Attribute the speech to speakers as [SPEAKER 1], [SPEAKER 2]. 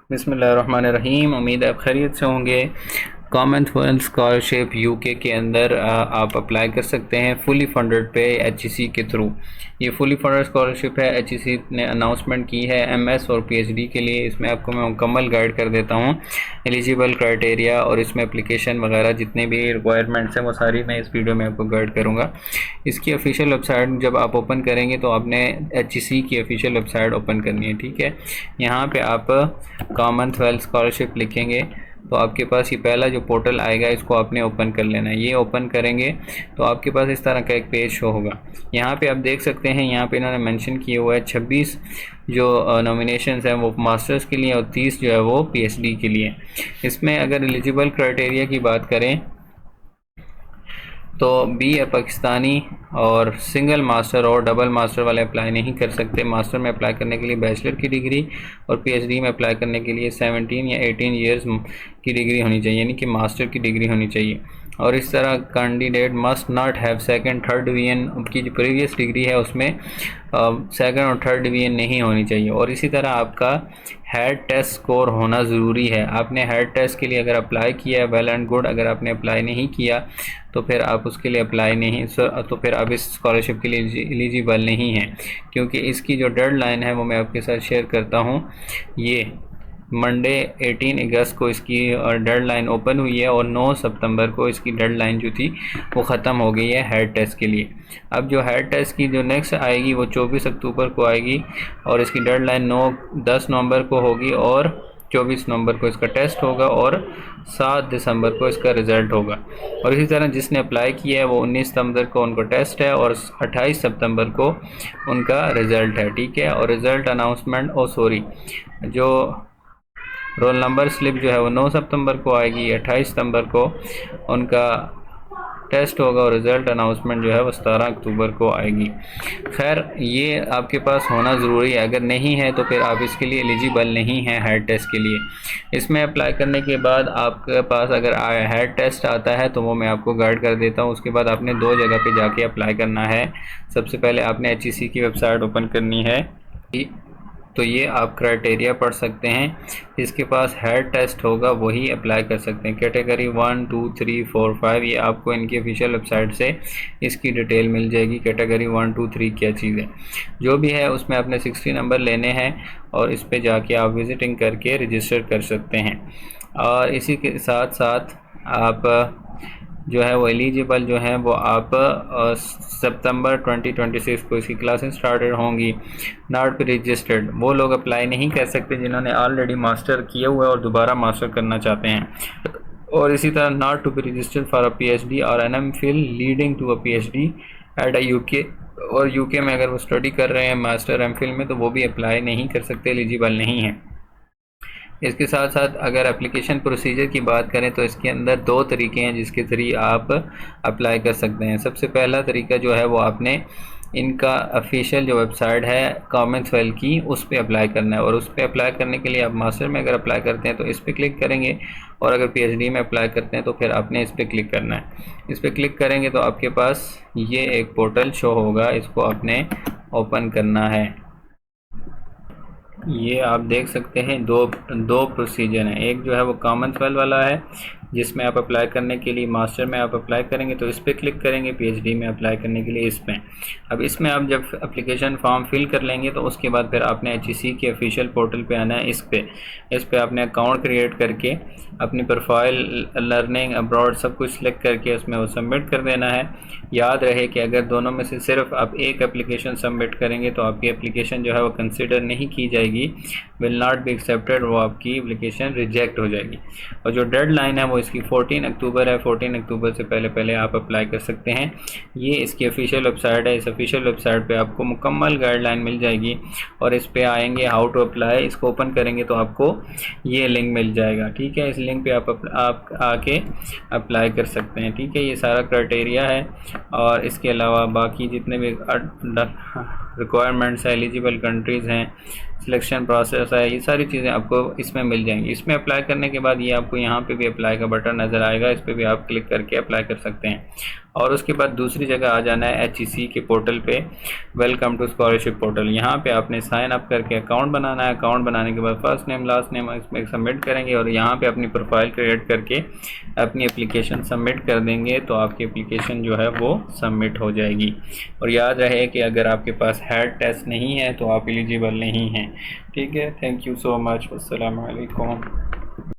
[SPEAKER 1] बिस्मिल्लाहिर्रहमानिर्रहीम। उम्मीद है आप खैरियत से होंगे। कॉमनवेल्थ स्कॉलरशिप यूके के अंदर आप अप्लाई कर सकते हैं फुली फंडेड पे एचईसी के थ्रू। ये फुली फंडेड स्कॉलरशिप है, एचईसी ने अनाउंसमेंट की है एमएस और पीएचडी के लिए। इसमें आपको मैं मुकम्मल गाइड कर देता हूँ, एलिजिबल क्राइटेरिया और इसमें एप्लीकेशन वगैरह जितने भी रिक्वायरमेंट्स हैं वो सारी मैं इस वीडियो में आपको गाइड करूँगा। इसकी ऑफिशियल वेबसाइट जब आप ओपन करेंगे तो आपने एचईसी की ऑफिशियल वेबसाइट ओपन करनी है, ठीक है। यहाँ पे आप कॉमनवेल्थ स्कॉलरशिप लिखेंगे तो आपके पास ये पहला जो पोर्टल आएगा इसको आपने ओपन कर लेना है। ये ओपन करेंगे तो आपके पास इस तरह का एक पेज शो होगा। यहाँ पे आप देख सकते हैं, यहाँ पे इन्होंने मेंशन किए हुआ है 26 जो नॉमिनेशंस हैं वो मास्टर्स के लिए और 30 जो है वो पीएचडी के लिए। इसमें अगर एलिजिबल क्राइटेरिया की बात करें तो बी ए पाकिस्तानी और सिंगल मास्टर और डबल मास्टर वाले अप्लाई नहीं कर सकते। मास्टर में अप्लाई करने के लिए बैचलर की डिग्री और पीएचडी में अप्लाई करने के लिए 17 या 18 ईयर्स की डिग्री होनी चाहिए, यानी कि मास्टर की डिग्री होनी चाहिए। और इस तरह candidate must not have second third division की जो प्रीवियस डिग्री है उसमें सेकंड और थर्ड डिवीजन नहीं होनी चाहिए। और इसी तरह आपका हेड टेस्ट स्कोर होना ज़रूरी है। आपने हेड टेस्ट के लिए अगर अप्लाई किया है वेल एंड गुड, अगर आपने अप्लाई नहीं किया तो फिर आप उसके लिए अप्लाई नहीं तो फिर आप इस स्कॉलरशिप के लिए एलिजिबल नहीं हैं, क्योंकि इसकी जो डेडलाइन है वो मैं आपके साथ शेयर करता हूँ। ये मंडे 18 अगस्त को इसकी डेडलाइन ओपन हुई है और 9 सितंबर को इसकी डेडलाइन जो थी वो ख़त्म हो गई है हेड टेस्ट के लिए। अब जो हेड टेस्ट की जो नेक्स्ट आएगी वो 24 अक्टूबर को आएगी और इसकी डेडलाइन 10 नवंबर को होगी और 24 नवंबर को इसका टेस्ट होगा और 7 दिसंबर को इसका रिज़ल्ट होगा। और इसी तरह जिसने अप्लाई किया है वो 19 सितंबर को उनको टेस्ट है और 28 सितंबर को उनका रिज़ल्ट है, ठीक है। और रिज़ल्ट अनाउंसमेंट जो रोल नंबर स्लिप जो है वो 9 सितंबर को आएगी, 28 सितंबर को उनका टेस्ट होगा और रिज़ल्ट अनाउंसमेंट जो है वो 17 अक्टूबर को आएगी। खैर ये आपके पास होना ज़रूरी है, अगर नहीं है तो फिर आप इसके लिए एलिजिबल नहीं हैं हेड टेस्ट के लिए। इसमें अप्लाई करने के बाद आपके पास अगर हेड टेस्ट आता है तो वो मैं आपको गाइड कर देता हूँ। उसके बाद आपने 2 जगह पे जाके अप्लाई करना है। सबसे पहले आपने एचईसी की वेबसाइट ओपन करनी है, तो ये आप क्राइटेरिया पढ़ सकते हैं। जिसके पास हेड टेस्ट होगा वही अप्लाई कर सकते हैं। कैटेगरी 1 2 3 4 5 ये आपको इनकी ऑफिशियल वेबसाइट से इसकी डिटेल मिल जाएगी। कैटेगरी 1 2 3 क्या चीज़ है, जो भी है उसमें आपने 60 नंबर लेने हैं और इस पे जाके आप विज़िटिंग करके रजिस्टर कर सकते हैं। और इसी के साथ साथ आप जो है वो एलिजिबल जो है वो आप सितंबर 2026 को इसकी क्लासेस स्टार्टेड होंगी। नॉट रजिस्टर्ड वो लोग अप्लाई नहीं कर सकते जिन्होंने ऑलरेडी मास्टर किया हुआ है और दोबारा मास्टर करना चाहते हैं। और इसी तरह not to be registered for a PhD और an M Phil leading to a PhD at a UK. और यूके में अगर वो स्टडी कर रहे हैं मास्टर एम फिल में तो वो भी अप्लाई नहीं कर सकते, एलिजिबल नहीं है। इसके साथ साथ अगर एप्लीकेशन प्रोसीजर की बात करें तो इसके अंदर 2 तरीके हैं जिसके ज़रिए आप अप्लाई कर सकते हैं। सबसे पहला तरीका जो है वो आपने इनका ऑफिशियल जो वेबसाइट है कॉमनवेल्थ की उस पर अप्लाई करना है। और उस पर अप्लाई करने के लिए आप मास्टर में अगर अप्लाई करते हैं तो इस पर क्लिक करेंगे और अगर पीएचडी में अप्लाई करते हैं तो फिर आपने इस पर क्लिक करना है। इस पर क्लिक करेंगे तो आपके पास ये एक पोर्टल शो होगा, इसको आपने ओपन करना है। ये आप देख सकते हैं दो प्रोसीजर हैं। एक जो है वो कॉमनवेल्थ वाला है जिसमें आप अप्लाई करने के लिए मास्टर में आप अप्लाई करेंगे तो इस पर क्लिक करेंगे, पीएचडी में अप्लाई करने के लिए इसमें। अब इसमें आप जब एप्लीकेशन फॉर्म फिल कर लेंगे तो उसके बाद फिर आपने एचईसी के ऑफिशियल पोर्टल पे आना है। इस पे आपने अकाउंट क्रिएट करके अपनी प्रोफाइल लर्निंग अब्रॉड सब कुछ सिलेक्ट करके उसमें वो सबमिट कर देना है। याद रहे कि अगर दोनों में से सिर्फ आप एक एप्लीकेशन सबमिट करेंगे तो आपकी एप्लीकेशन जो है वो कंसिडर नहीं की जाएगी, विल नॉट बी एक्सेप्टेड, वो आपकी एप्लीकेशन रिजेक्ट हो जाएगी। और जो डेडलाइन है वो इसकी 14 अक्टूबर है। 14 अक्टूबर से पहले आप अप्लाई कर सकते हैं। ये इसकी ऑफिशियल वेबसाइट है। इस ऑफिशियल वेबसाइट पे आपको मुकम्मल गाइडलाइन मिल जाएगी और इस पे आएंगे हाउ टू अप्लाई, इसको ओपन करेंगे तो आपको ये लिंक मिल जाएगा, ठीक है। इस लिंक पे आप आके अप्लाई कर सकते हैं, ठीक है। ये सारा क्राइटेरिया है और इसके अलावा बाकी जितने भी रिक्वायरमेंट्स हैं, एलिजिबल कंट्रीज़ हैं, सिलेक्शन प्रोसेस है, ये सारी चीज़ें आपको इसमें मिल जाएंगी। इसमें अप्लाई करने के बाद ये आपको यहाँ पे भी अप्लाई का बटन नज़र आएगा, इस पर भी आप क्लिक करके अप्लाई कर सकते हैं। और उसके बाद दूसरी जगह आ जाना है HEC के पोर्टल पे, वेलकम टू स्कॉलरशिप पोर्टल। यहाँ पे आपने साइन अप करके अकाउंट बनाना है। अकाउंट बनाने के बाद फर्स्ट नेम लास्ट नेम इसमें सबमिट करेंगे और यहाँ पे अपनी प्रोफाइल क्रिएट करके अपनी एप्लीकेशन सबमिट कर देंगे तो आपकी एप्लीकेशन जो है वो सबमिट हो जाएगी। और याद रहे कि अगर आपके पास हेड टेस्ट नहीं है तो आप एलिजिबल नहीं हैं। ठीक है, थैंक यू सो मच, अस्सलाम वालेकुम।